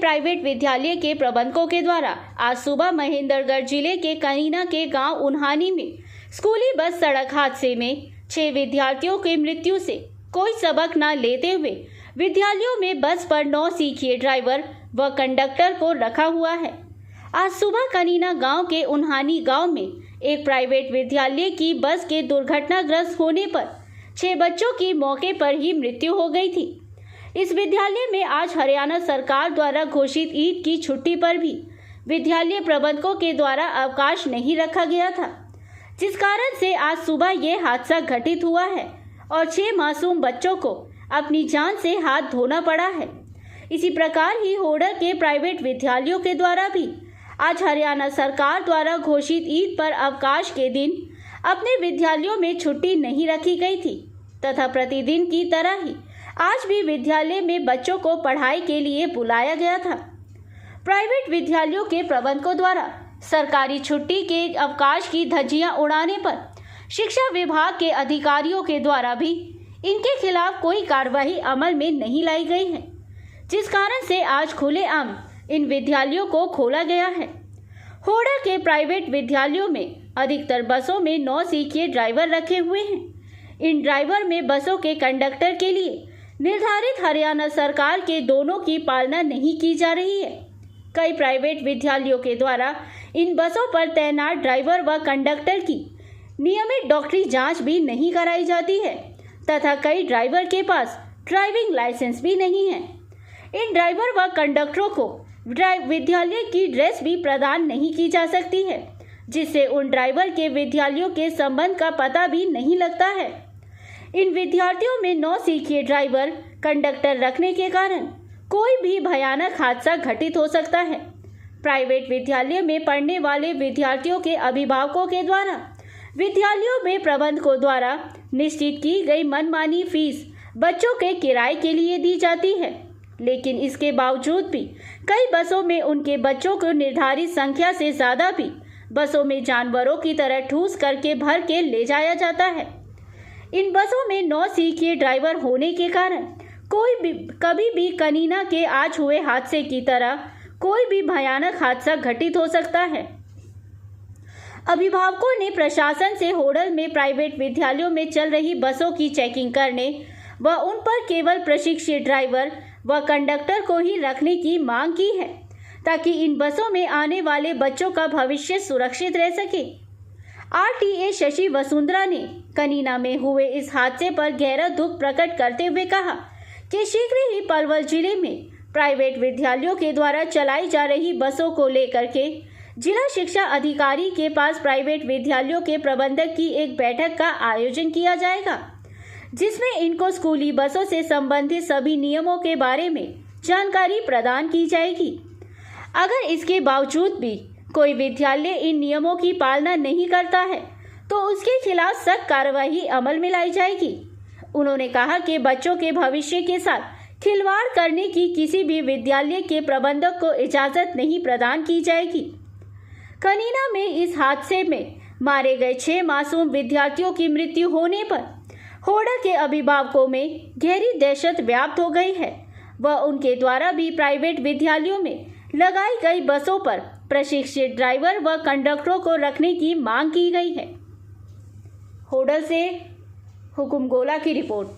Private विद्यालय के प्रबंधकों के द्वारा आज सुबह महेंद्रगढ़ जिले के कनीना के गांव उन्हानी में स्कूली बस सड़क हादसे में 6 विद्यार्थियों की मृत्यु से कोई सबक न लेते हुए विद्यालयों में बस पर 9 सीखिए ड्राइवर व कंडक्टर को रखा हुआ है। आज सुबह कनीना गांव के उन्हानी गांव में एक प्राइवेट विद्यालय की बस के दुर्घटनाग्रस्त होने पर 6 बच्चों की मौके पर ही मृत्यु हो गई थी। इस विद्यालय में आज हरियाणा सरकार द्वारा घोषित ईद की छुट्टी पर भी विद्यालय प्रबंधकों के द्वारा अवकाश नहीं रखा गया था, जिस कारण से आज सुबह ये हादसा घटित हुआ है और 6 मासूम बच्चों को अपनी जान से हाथ धोना पड़ा है। इसी प्रकार ही होडल के प्राइवेट विद्यालयों के द्वारा भी आज हरियाणा सरकार द्वारा घोषित ईद पर अवकाश के दिन अपने विद्यालयों में छुट्टी नहीं रखी गई थी तथा प्रतिदिन की तरह ही आज भी विद्यालय में बच्चों को पढ़ाई के लिए बुलाया गया था। प्राइवेट विद्यालयों के प्रबंधकों द्वारा सरकारी छुट्टी के अवकाश की धज्जियां उड़ाने पर शिक्षा विभाग के अधिकारियों के द्वारा भी इनके खिलाफ कोई कार्रवाई अमल में नहीं लाई गई है, जिस कारण से आज खुलेआम इन विद्यालयों को खोला गया है। होडल के प्राइवेट विद्यालयों में अधिकतर बसों में 9 सीखिए ड्राइवर रखे हुए हैं। इन ड्राइवर में बसों के कंडक्टर के लिए निर्धारित हरियाणा सरकार के दोनों की पालना नहीं की जा रही है। कई प्राइवेट विद्यालयों के द्वारा इन बसों पर तैनात ड्राइवर व कंडक्टर की नियमित डॉक्टरी जांच भी नहीं कराई जाती है तथा कई ड्राइवर के पास ड्राइविंग लाइसेंस भी नहीं है। इन ड्राइवर व कंडक्टरों को विद्यालय की ड्रेस भी प्रदान नहीं की जा सकती है, जिससे उन ड्राइवर के विद्यालयों के संबंध का पता भी नहीं लगता है। इन विद्यार्थियों में 9 सीखिए ड्राइवर कंडक्टर रखने के कारण कोई भी भयानक हादसा घटित हो सकता है। प्राइवेट विद्यालय में पढ़ने वाले विद्यार्थियों के अभिभावकों के द्वारा विद्यालयों में प्रबंधकों द्वारा निश्चित की गई मनमानी फीस बच्चों के किराए के लिए दी जाती है, लेकिन इसके बावजूद भी कई बसों में उनके बच्चों को निर्धारित संख्या से ज़्यादा भी बसों में जानवरों की तरह ठूस करके भर के ले जाया जाता है। इन बसों में 9 सीखिए ड्राइवर होने के कारण कभी भी कनीना के आज हुए हादसे की तरह कोई भी भयानक हादसा घटित हो सकता है। अभिभावकों ने प्रशासन से होडल में प्राइवेट विद्यालयों में चल रही बसों की चेकिंग करने व उन पर केवल प्रशिक्षित ड्राइवर व कंडक्टर को ही रखने की मांग की है, ताकि इन बसों में आने वाले बच्चों का भविष्य सुरक्षित रह सके। आरटीए शशि वसुंधरा ने कनीना में हुए इस हादसे पर गहरा दुख प्रकट करते हुए कहा कि शीघ्र ही पलवल जिले में प्राइवेट विद्यालयों के द्वारा चलाई जा रही बसों को लेकर के जिला शिक्षा अधिकारी के पास प्राइवेट विद्यालयों के प्रबंधक की एक बैठक का आयोजन किया जाएगा, जिसमें इनको स्कूली बसों से संबंधित सभी नियमों के बारे में जानकारी प्रदान की जाएगी। अगर इसके बावजूद भी कोई विद्यालय इन नियमों की पालना नहीं करता है तो उसके खिलाफ सख्त कार्रवाई अमल में लाई जाएगी। उन्होंने कहा कि बच्चों के भविष्य के साथ खिलवाड़ करने की किसी भी विद्यालय के प्रबंधक को इजाज़त नहीं प्रदान की जाएगी। कनीना में इस हादसे में मारे गए 6 मासूम विद्यार्थियों की मृत्यु होने पर होडल के अभिभावकों में गहरी दहशत व्याप्त हो गई है व उनके द्वारा भी प्राइवेट विद्यालयों में लगाई गई बसों पर प्रशिक्षित ड्राइवर व कंडक्टरों को रखने की मांग की गई है। होडल से हुकुम गोला की रिपोर्ट।